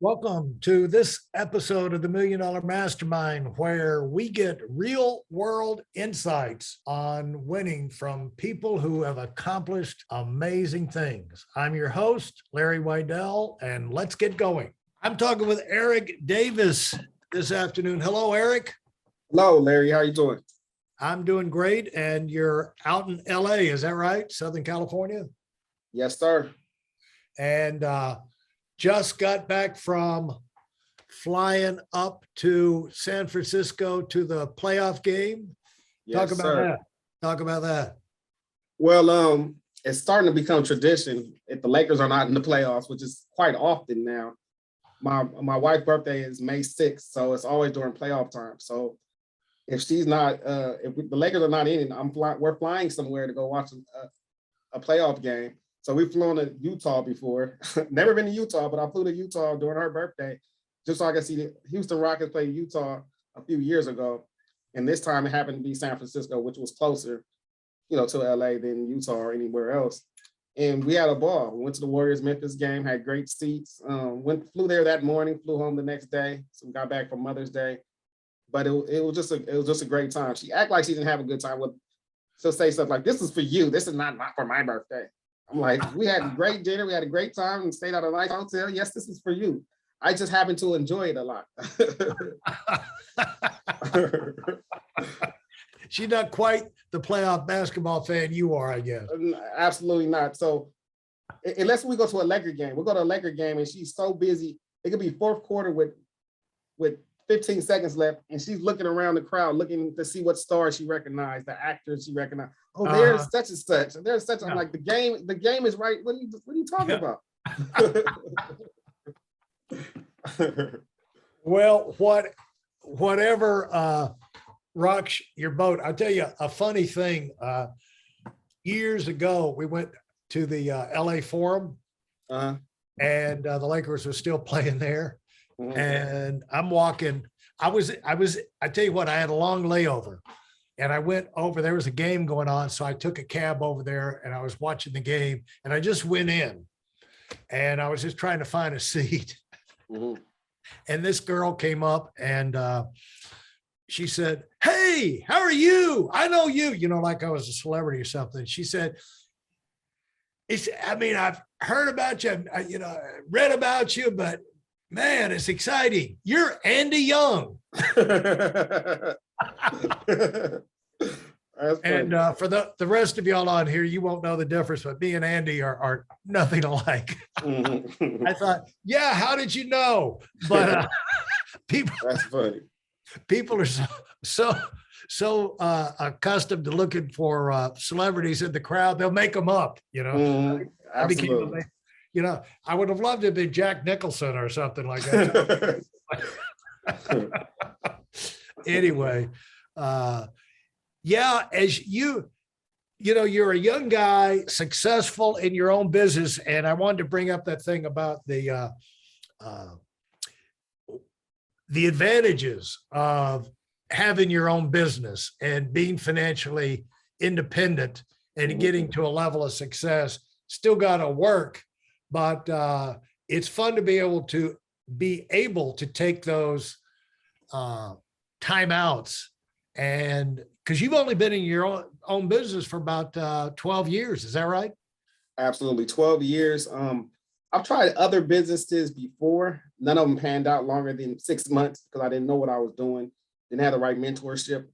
Welcome to this episode of the Million Dollar Mastermind, where we get real world insights on winning from people who have accomplished amazing things. I'm your host, Larry Weidel, and let's get going. I'm talking with Eric Davis this afternoon. Hello, Eric. Hello, Larry. How are you doing? I'm doing great. And you're out in LA, is that right? Southern California? Yes, sir. And just got back from flying up to San Francisco to the playoff game. Yes, sir. Talk about that. Well, it's starting to become tradition if the Lakers are not in the playoffs, which is quite often now. My wife's birthday is May 6th, so it's always during playoff time. So if she's not, if the Lakers are not in it, we're flying somewhere to go watch a playoff game. So we've flown to Utah before. Never been to Utah, but I flew to Utah during her birthday just so I could see the Houston Rockets play Utah a few years ago. And this time it happened to be San Francisco, which was closer, to LA than Utah or anywhere else. And we had a ball. We went to the Warriors-Memphis game, had great seats. Flew there that morning, flew home the next day. So we got back for Mother's Day. But it was just a great time. She act like she didn't have a good time. She'll say stuff like, "This is for you. This is not for my birthday." I'm like, we had a great dinner. We had a great time and stayed at a nice hotel. Yes, this is for you. I just happen to enjoy it a lot. She's not quite the playoff basketball fan you are, I guess. Absolutely not. So unless we go to a Laker game, we'll go to a Laker game and she's so busy. It could be fourth quarter with 15 seconds left, and she's looking around the crowd, looking to see what stars she recognized, the actors she recognized. Oh, there's such and such, and there's such. I'm like, the game is right. What are you talking about? Well, whatever rocks your boat. I'll tell you a funny thing. Years ago, we went to the LA Forum, and the Lakers were still playing there. Mm-hmm. And I'm walking. I tell you what, I had a long layover and I went over, there was a game going on. So I took a cab over there and I was watching the game and I just went in and I was just trying to find a seat. Mm-hmm. And this girl came up and she said, "Hey, how are you? I know you," like I was a celebrity or something. She said, "I've heard about you, read about you, but man, it's exciting. You're Andy Young." And for the rest of y'all on here, you won't know the difference, but me and Andy are nothing alike. Mm-hmm. I thought, yeah, how did you know? But people, that's funny. People are so accustomed to looking for celebrities in the crowd, they'll make them up, Mm-hmm. Absolutely. I would have loved to be Jack Nicholson or something like that. Anyway, as you're a young guy, successful in your own business, and I wanted to bring up that thing about the advantages of having your own business and being financially independent and getting to a level of success. Still got to work. But it's fun to be able to take those timeouts, and because you've only been in your own business for about 12 years, is that right? Absolutely, 12 years. I've tried other businesses before. None of them panned out longer than 6 months because I didn't know what I was doing, didn't have the right mentorship.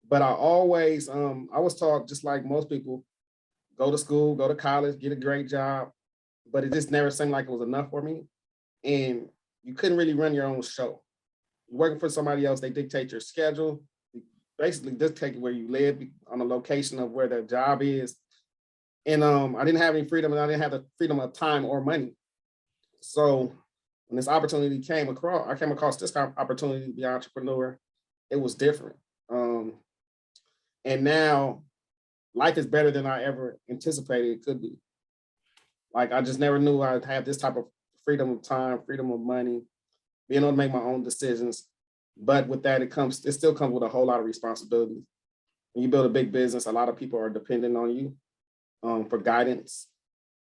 But I was taught, just like most people, go to school, go to college, get a great job. But it just never seemed like it was enough for me. And you couldn't really run your own show. You're working for somebody else, they dictate your schedule, basically dictate where you live on the location of where their job is. And I didn't have any freedom, and I didn't have the freedom of time or money. So when this opportunity I came across this opportunity to be an entrepreneur, it was different. And now life is better than I ever anticipated it could be. Like, I just never knew I'd have this type of freedom of time, freedom of money, being able to make my own decisions. But with that, it still comes with a whole lot of responsibility. When you build a big business, a lot of people are dependent on you for guidance,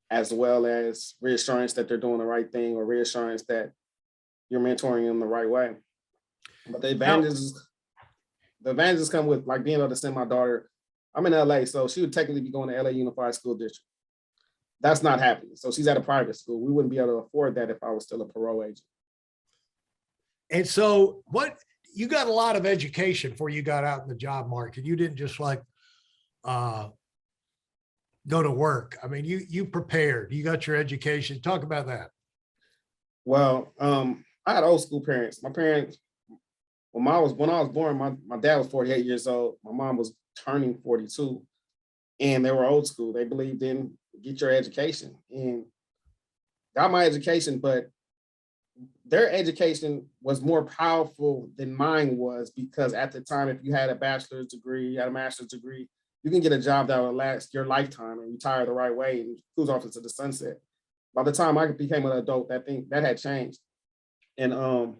as well as reassurance that they're doing the right thing, or reassurance that you're mentoring them the right way. But the advantages come with like being able to send my daughter. I'm in LA, so she would technically be going to LA Unified School District. That's not happening. So she's at a private school. We wouldn't be able to afford that if I was still a parole agent. And so you got a lot of education before you got out in the job market. You didn't just like go to work. I mean, you prepared, you got your education. Talk about that. Well, I had old school parents. My parents, when I was born, my dad was 48 years old. My mom was turning 42, and they were old school. They believed in get your education, and got my education, but their education was more powerful than mine was, because at the time, if you had a bachelor's degree, you had a master's degree, you can get a job that will last your lifetime and retire the right way and cruise off into the sunset. By the time I became an adult, that had changed. And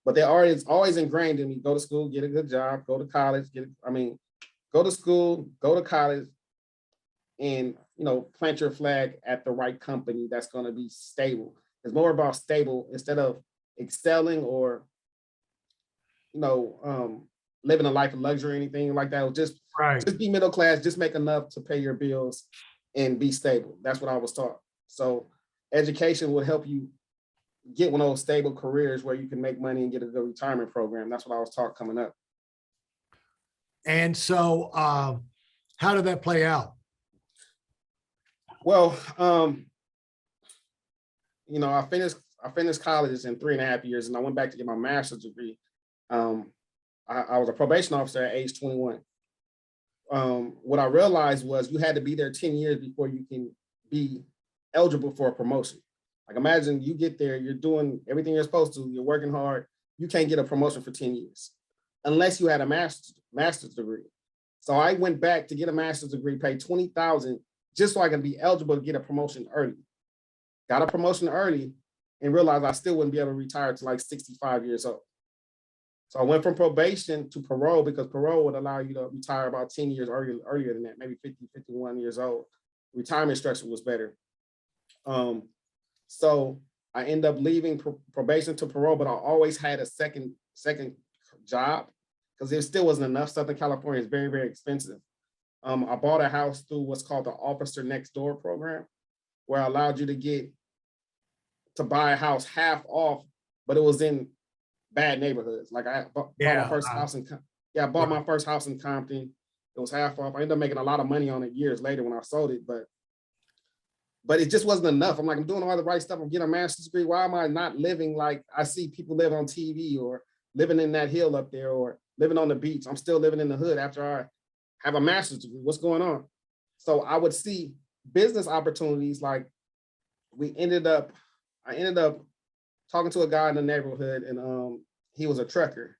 but they always ingrained in me: go to school, get a good job, go to college, go to school, go to college, and plant your flag at the right company that's going to be stable. It's more about stable instead of excelling or living a life of luxury or anything like that. Just be middle class, just make enough to pay your bills and be stable. That's what I was taught. So education will help you get one of those stable careers where you can make money and get a good retirement program. That's what I was taught coming up. And so how did that play out? Well, I finished college in 3.5 years, and I went back to get my master's degree. I was a probation officer at age 21. What I realized was you had to be there 10 years before you can be eligible for a promotion. Like, imagine you get there, you're doing everything you're supposed to, you're working hard, you can't get a promotion for 10 years unless you had a master's degree. So I went back to get a master's degree, paid $20,000 just so I can be eligible to get a promotion early. Got a promotion early and realized I still wouldn't be able to retire to like 65 years old. So I went from probation to parole, because parole would allow you to retire about 10 years earlier than that, maybe 50, 51 years old. Retirement structure was better. So I ended up leaving probation to parole, but I always had a second job because there still wasn't enough. Southern California is very, very expensive. I bought a house through what's called the Officer Next Door program, where I allowed you to buy a house half off, but it was in bad neighborhoods. Like I bought my first house my first house in Compton. It was half off. I ended up making a lot of money on it years later when I sold it, but it just wasn't enough. I'm like, I'm doing all the right stuff. I'm getting a master's degree. Why am I not living like I see people live on TV, or living in that hill up there, or living on the beach? I'm still living in the hood after I have a master's degree. What's going on? So I would see business opportunities. Like I ended up talking to a guy in the neighborhood, and he was a trucker,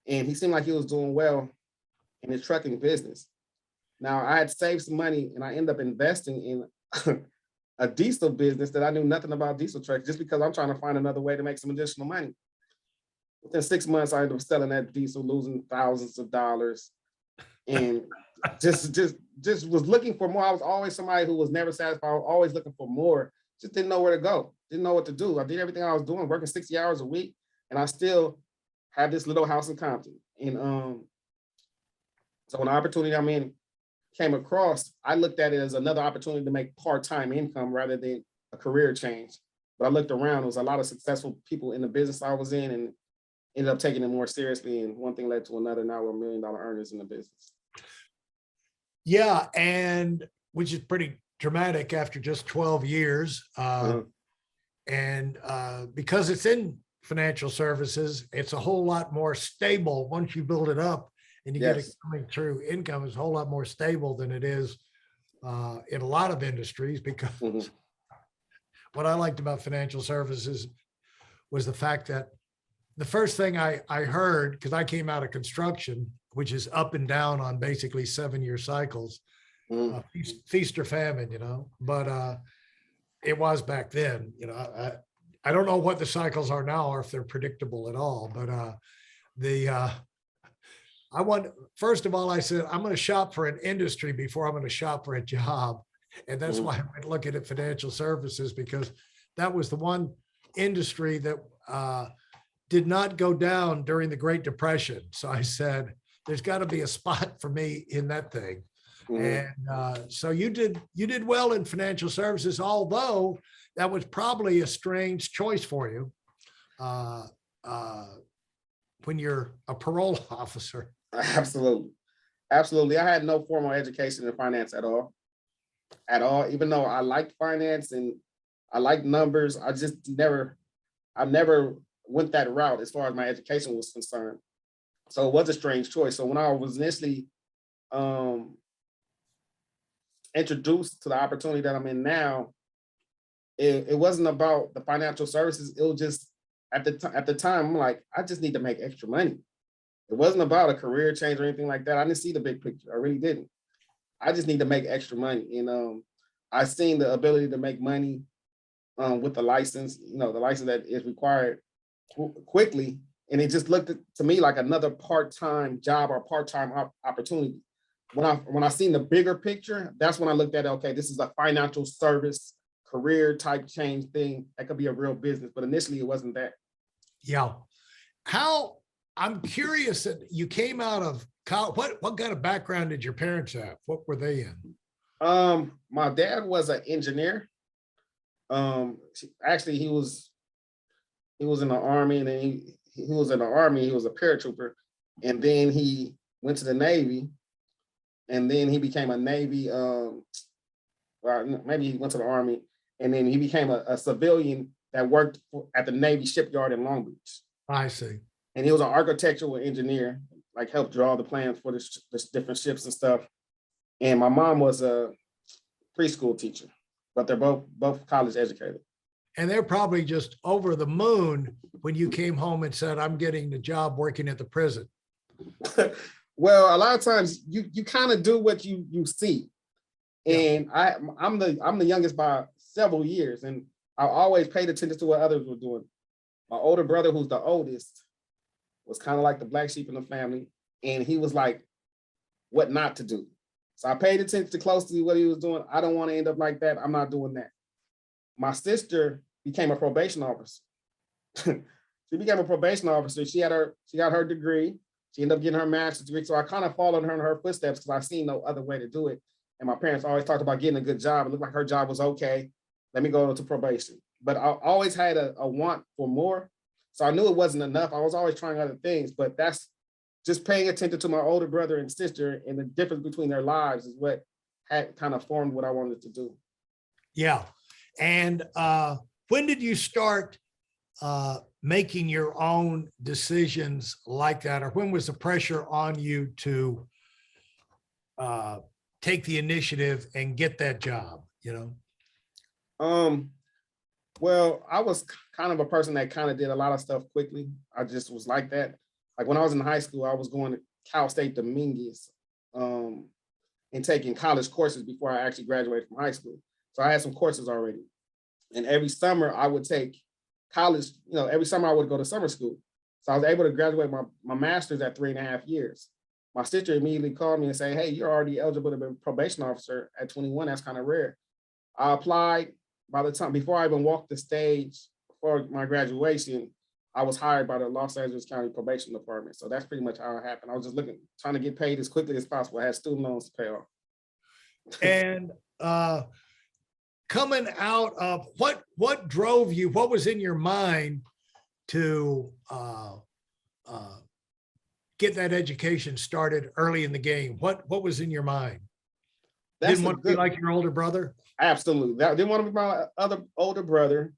and he seemed like he was doing well in his trucking business. Now I had saved some money, and I ended up investing in a diesel business that I knew nothing about diesel trucks, just because I'm trying to find another way to make some additional money. Within 6 months, I ended up selling that diesel, losing thousands of dollars, and just was looking for more. I was always somebody who was never satisfied. I was always looking for more. Just didn't know where to go. Didn't know what to do. I did everything I was doing, working 60 hours a week, and I still had this little house in Compton. And so when the opportunity came across, I looked at it as another opportunity to make part-time income rather than a career change. But I looked around, there was a lot of successful people in the business I was in, and ended up taking it more seriously. And one thing led to another. Now we're $1 million earners in the business. Yeah, and which is pretty dramatic after just 12 years. And because it's in financial services, it's a whole lot more stable once you build it up and you get it coming through. Income is a whole lot more stable than it is in a lot of industries, because what I liked about financial services was the fact that the first thing I heard, because I came out of construction, which is up and down on basically 7-year cycles, feast or famine, but it was back then. I don't know what the cycles are now, or if they're predictable at all, but first of all, I said, I'm going to shop for an industry before I'm going to shop for a job. And that's why I've been looking at financial services, because that was the one industry that did not go down during the Great Depression. So I said, there's got to be a spot for me in that thing. And so you did well in financial services, although that was probably a strange choice for you when you're a parole officer. Absolutely. Absolutely. I had no formal education in finance at all. At all. Even though I liked finance and I liked numbers, I never went that route as far as my education was concerned. So it was a strange choice. So when I was initially introduced to the opportunity that I'm in now, it wasn't about the financial services. It was just at the time, I'm like, I just need to make extra money. It wasn't about a career change or anything like that. I didn't see the big picture. I really didn't. I just need to make extra money. And I seen the ability to make money with the license, the license that is required quickly. And it just looked to me like another part-time job or part-time opportunity. When I seen the bigger picture, that's when I looked at, okay, this is a financial service career type change thing. That could be a real business, but initially it wasn't that. Yeah. I'm curious that you came out of college. What kind of background did your parents have? What were they in? My dad was an engineer. Actually, he was in the Army, and then he was in the Army. He was a paratrooper, and then he went to the Navy, and then he became a Navy. Well, maybe he went to the Army, and then he became a civilian that worked at the Navy shipyard in Long Beach. I see. And he was an architectural engineer, like helped draw the plans for the different ships and stuff. And my mom was a preschool teacher, but they're both college educated. And they're probably just over the moon when you came home and said, I'm getting the job working at the prison. Well, a lot of times you kind of do what you see. And yeah. I'm the youngest by several years, and I always paid attention to what others were doing. My older brother, who's the oldest, was kind of like the black sheep in the family, and he was like, what not to do. So I paid attention closely to what he was doing. I don't want to end up like that. I'm not doing that. My sister became a probation officer. She became a probation officer. She got her degree. She ended up getting her master's degree. So I kind of followed her in her footsteps because I seen no other way to do it. And my parents always talked about getting a good job. It looked like her job was okay. Let me go to probation. But I always had a want for more. So I knew it wasn't enough. I was always trying other things, but that's just paying attention to my older brother and sister, and the difference between their lives is what had kind of formed what I wanted to do. Yeah. And when did you start making your own decisions like that? Or when was the pressure on you to take the initiative and get that job, Well, I was kind of a person that kind of did a lot of stuff quickly. I just was like that. Like when I was in high school, I was going to Cal State Dominguez and taking college courses before I actually graduated from high school. So I had some courses already. And every summer I would take college, every summer I would go to summer school. So I was able to graduate my master's at 3.5 years. My sister immediately called me and said, hey, you're already eligible to be a probation officer at 21. That's kind of rare. I applied. Before I even walked the stage for my graduation, I was hired by the Los Angeles County Probation Department. So that's pretty much how it happened. I was just trying to get paid as quickly as possible. I had student loans to pay off. And coming out of what drove you, what was in your mind to get that education started early in the game? What was in your mind? Didn't want to be like your older brother? Absolutely. I didn't want to be my other older brother.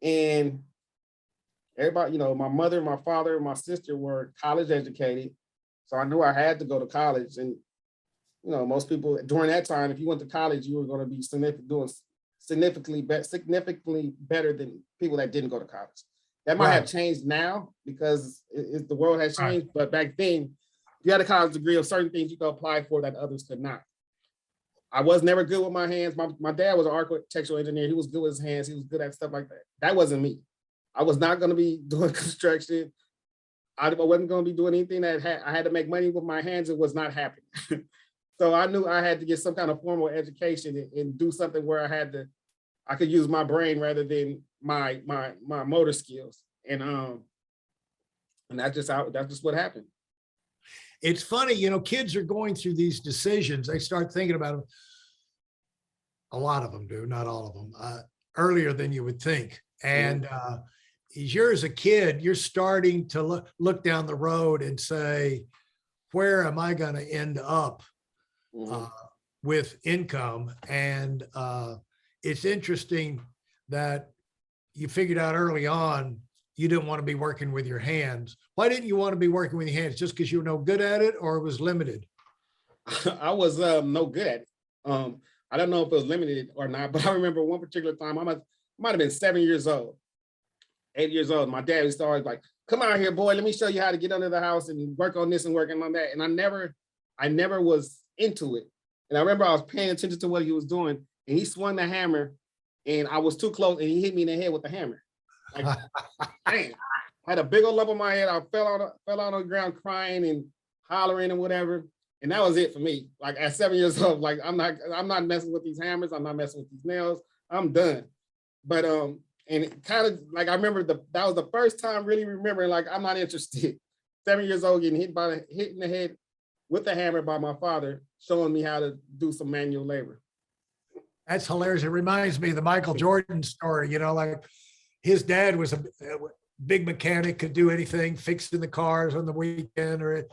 And everybody, my mother, my father, my sister were college educated. So I knew I had to go to college. And, most people during that time, if you went to college, you were going to be doing significantly better than people that didn't go to college. That might have changed now because the world has changed. But back then, if you had a college degree of certain things you could apply for that others could not. I was never good with my hands. My dad was an architectural engineer. He was good with his hands. He was good at stuff like that. That wasn't me. I was not going to be doing construction. I wasn't going to be doing anything that I had to make money with my hands. It was not happening. So I knew I had to get some kind of formal education and do something where I could use my brain rather than my motor skills. and that's just what happened. It's funny, you know, kids are going through these decisions. They start thinking about them. A lot of them do, not all of them, earlier than you would think. And as you're as a kid, you're starting to look down the road and say, where am I going to end up with income? And it's interesting that you figured out early on you didn't want to be working with your hands. Why didn't you want to be working with your hands? Just because you were no good at it, or it was limited? I was no good at it. I don't know if it was limited or not, but I remember one particular time, I might have been 7 years old, 8 years old. My dad was always like, come out here, boy, let me show you how to get under the house and work on this and working on that. And I never was into it. And I remember I was paying attention to what he was doing, and he swung the hammer, and I was too close, and he hit me in the head with the hammer. Like, man, I had a big old lump on my head. I fell on the ground crying and hollering and whatever. And that was it for me. Like at 7 years old, like I'm not messing with these hammers. I'm not messing with these nails. I'm done. But and it kind of like I remember that was the first time really remembering like I'm not interested. 7 years old, getting hit in the head with the hammer by my father, showing me how to do some manual labor. That's hilarious. It reminds me of the Michael Jordan story, you know, like his dad was a big mechanic, could do anything, fixing the cars on the weekend or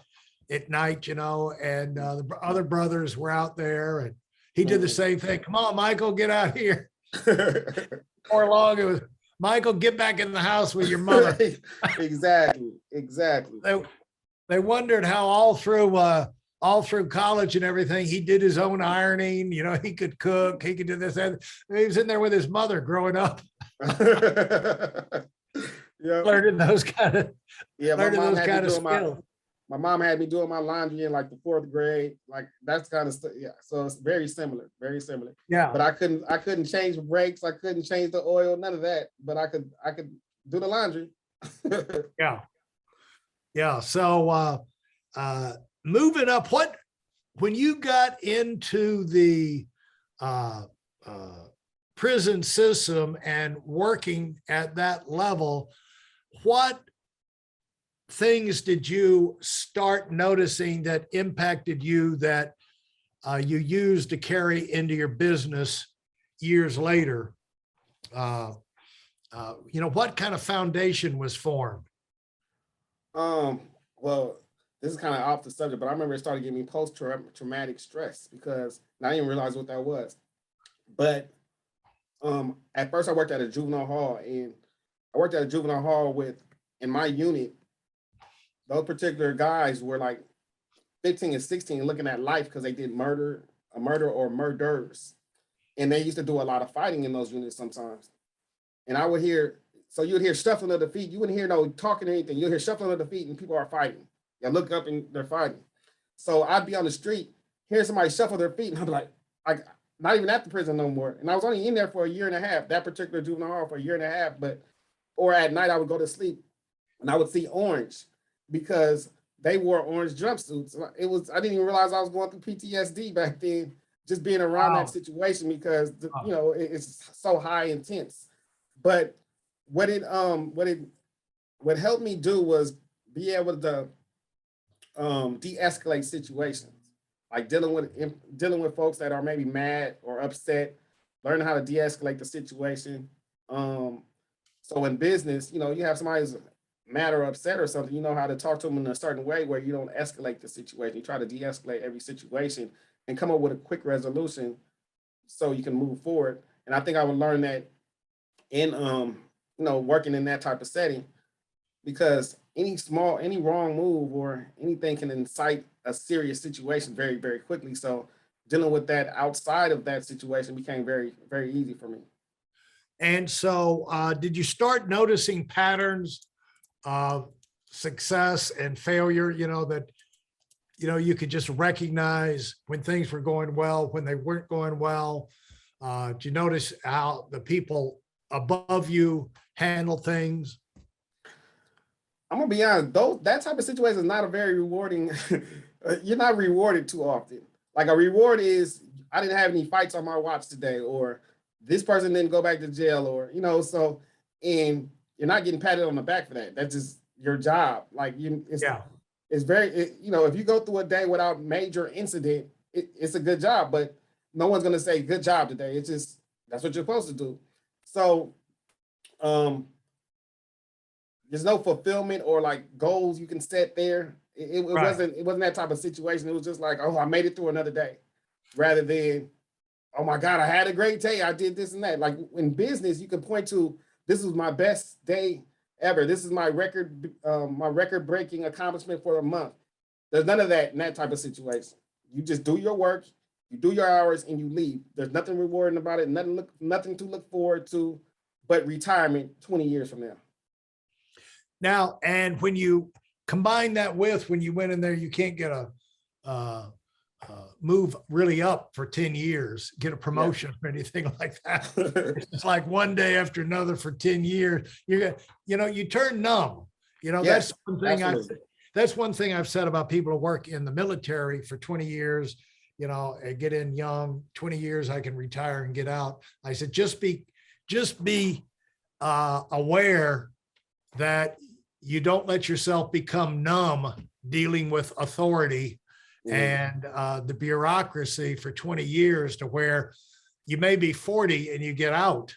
at night, you know, and the other brothers were out there and he did the same thing. Come on, Michael, get out here. Before long, it was, Michael, get back in the house with your mother. Exactly. They wondered how all through college and everything, he did his own ironing, you know, he could cook, he could do this, and he was in there with his mother growing up. Learning those kind of skills. My mom had me doing my laundry in like the 4th grade, like that's kind of stuff. Yeah, so it's very similar. Yeah, but I couldn't change brakes, I couldn't change the oil, none of that. But I could do the laundry. Yeah. So moving up, when you got into the prison system and working at that level, what things did you start noticing that impacted you that you used to carry into your business years later? You know, what kind of foundation was formed? Well, this is kind of off the subject, but I remember it started giving me post-traumatic stress because I didn't even realize what that was. But at first I worked at a juvenile hall, and I worked at a juvenile hall in my unit, those particular guys were like 15 and 16 looking at life because they did a murder or murders. And they used to do a lot of fighting in those units sometimes. And I would hear, so you would hear shuffling of the feet. You wouldn't hear no talking or anything. You'll hear shuffling of the feet and people are fighting. You look up and they're fighting. So I'd be on the street, hearing somebody shuffle their feet, and I'd be like, not even at the prison no more. And I was only in there for a year and a half, that particular juvenile hall for a year and a half. Or at night I would go to sleep and I would see orange because they wore orange jumpsuits. I didn't even realize I was going through PTSD back then, just being around that situation because you know it's so high intense. But what helped me do was be able to de-escalate situations, like dealing with folks that are maybe mad or upset, learning how to de-escalate the situation. So in business, you know, you have somebody who's mad or upset or something, you know how to talk to them in a certain way where you don't escalate the situation. You try to de-escalate every situation and come up with a quick resolution so you can move forward. And I think I would learn that in you know, working in that type of setting, because any wrong move or anything can incite a serious situation very, very quickly. So dealing with that outside of that situation became very, very easy for me. And so did you start noticing patterns of success and failure, you know, that, you know, you could just recognize when things were going well, when they weren't going well? Did you notice how the people above you handle things? I'm gonna be honest, that type of situation is not a very rewarding, you're not rewarded too often. Like a reward is, I didn't have any fights on my watch today, or this person didn't go back to jail, or, you know, so, and you're not getting patted on the back for that. That's just your job. Like Yeah. it's very, you know, if you go through a day without major incident, it's a good job, but no one's going to say good job today. It's just, that's what you're supposed to do. So, there's no fulfillment or like goals you can set there. It wasn't that type of situation. It was just like, oh, I made it through another day, rather than, oh my God, I had a great day. I did this and that. Like in business, you can point to, this was my best day ever. This is my record breaking accomplishment for a month. There's none of that in that type of situation. You just do your work, you do your hours, and you leave. There's nothing rewarding about it. Nothing to look forward to, but retirement 20 years from now. Now, and when you combine that with when you went in there, you can't get a move really up for 10 years, get a promotion or anything like that. It's like one day after another for 10 years. You turn numb. That's one thing that's one thing I've said about people who work in the military for 20 years, and get in young, 20 years, I can retire and get out. I said, just be aware that you don't let yourself become numb dealing with authority and the bureaucracy for 20 years, to where you may be 40 and you get out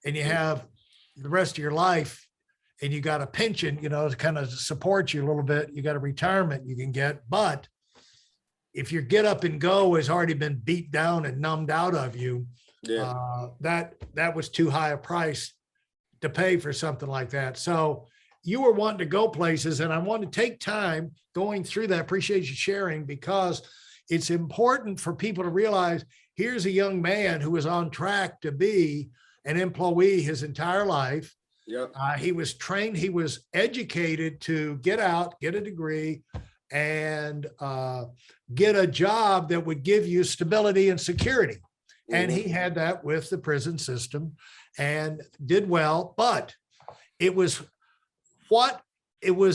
and you have the rest of your life and you got a pension, to kind of support you a little bit. You got a retirement you can get, but if your get up and go has already been beat down and numbed out of you, that was too high a price to pay for something like that. So you were wanting to go places, and I want to take time going through that. Appreciate you sharing, because it's important for people to realize here's a young man who is on track to be an employee his entire life. He was trained, he was educated to get out, get a degree, and get a job that would give you stability and security. And he had that with the prison system and did well, but it was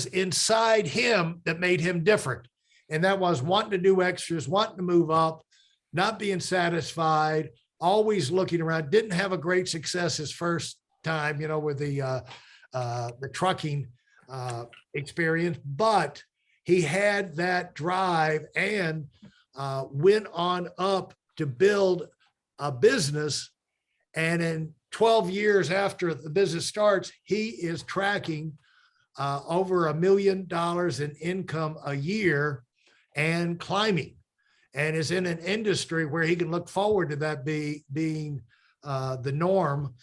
inside him that made him different. And that was wanting to do extras, wanting to move up, not being satisfied, always looking around, didn't have a great success his first time, with the trucking experience, but he had that drive and went on up to build a business. And in 12 years after the business starts, he is tracking over $1 million in income a year and climbing, and is in an industry where he can look forward to that being the norm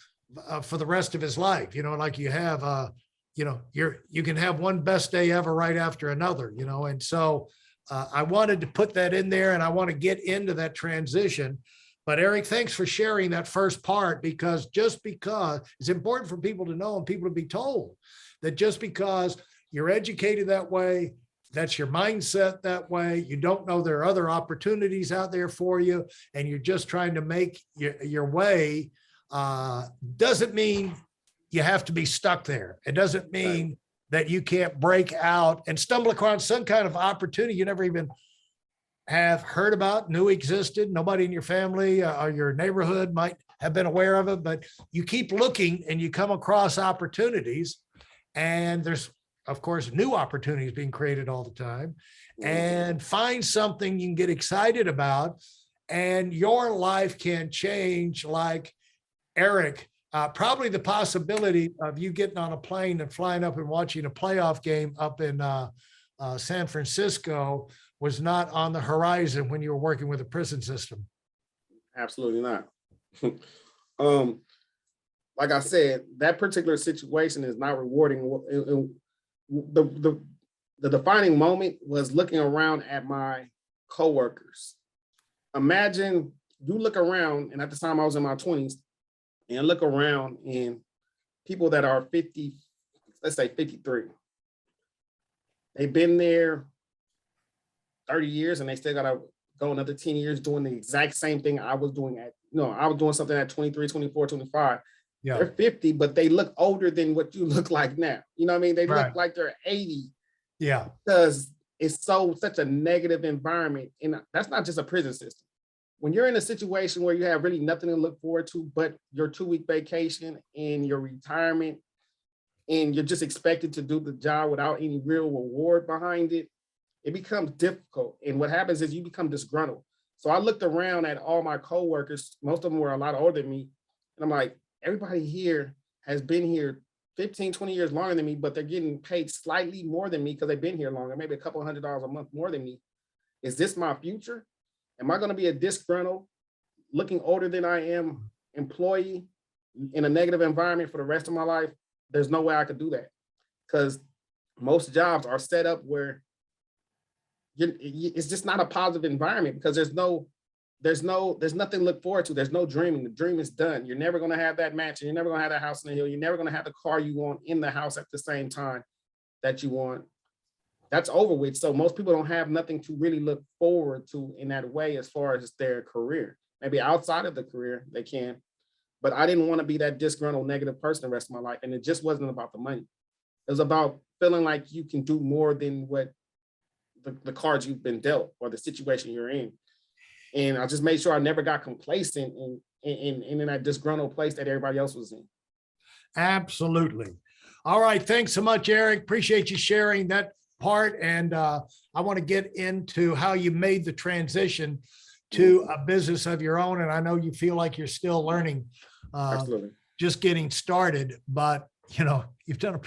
for the rest of his life. Like you have, you can have one best day ever right after another, and so I wanted to put that in there, and I want to get into that transition. But Eric, thanks for sharing that first part, because it's important for people to know and people to be told that just because you're educated that way, that's your mindset that way, you don't know there are other opportunities out there for you, and you're just trying to make your way, doesn't mean you have to be stuck there. It doesn't mean that you can't break out and stumble across some kind of opportunity you never even have heard about, knew existed. Nobody in your family or your neighborhood might have been aware of it, but you keep looking and you come across opportunities, and there's, of course, new opportunities being created all the time, and find something you can get excited about, and your life can change. Like Eric, probably the possibility of you getting on a plane and flying up and watching a playoff game up in San Francisco was not on the horizon when you were working with a prison system. Absolutely not. Like I said, that particular situation is not rewarding. The defining moment was looking around at my coworkers. Imagine you look around, and at the time I was in my 20s, and look around, and people that are 50, let's say 53, they've been there 30 years and they still gotta go another 10 years doing the exact same thing I was doing I was doing something at 23, 24, 25. Yeah. They're 50, but they look older than what you look like now. You know what I mean? They look like they're 80. Yeah. Because it's such a negative environment. And that's not just a prison system. When you're in a situation where you have really nothing to look forward to but your 2-week vacation and your retirement, and you're just expected to do the job without any real reward behind it, it becomes difficult. And what happens is you become disgruntled. So I looked around at all my coworkers, most of them were a lot older than me. And I'm like, everybody here has been here 15, 20 years longer than me, but they're getting paid slightly more than me because they've been here longer, maybe a couple $100 a month more than me. Is this my future? Am I going to be a disgruntled, looking older than I am employee in a negative environment for the rest of my life? There's no way I could do that, because most jobs are set up where it's just not a positive environment, because there's nothing to look forward to. There's no dreaming. The dream is done. You're never going to have that match, and you're never going to have that house in the hill. You're never going to have the car you want in the house at the same time that you want. That's over with. So most people don't have nothing to really look forward to in that way as far as their career. Maybe outside of the career they can, but I didn't want to be that disgruntled negative person the rest of my life. And it just wasn't about the money. It was about feeling like you can do more than what the cards you've been dealt or the situation you're in. And I just made sure I never got complacent in that disgruntled place that everybody else was in. Absolutely. All right. Thanks so much, Eric. Appreciate you sharing that part. And I want to get into how you made the transition to a business of your own. And I know you feel like you're still learning, Absolutely. just getting started, but you've done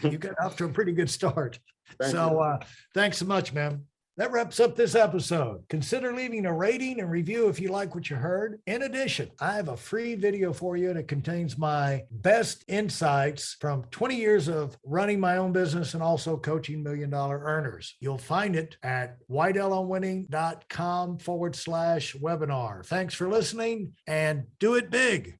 you got off to a pretty good start. Thanks so much, man. That wraps up this episode. Consider leaving a rating and review if you like what you heard. In addition, I have a free video for you, and it contains my best insights from 20 years of running my own business and also coaching $1 million earners. You'll find it at whiteelonwinning.com/webinar. Thanks for listening, and do it big.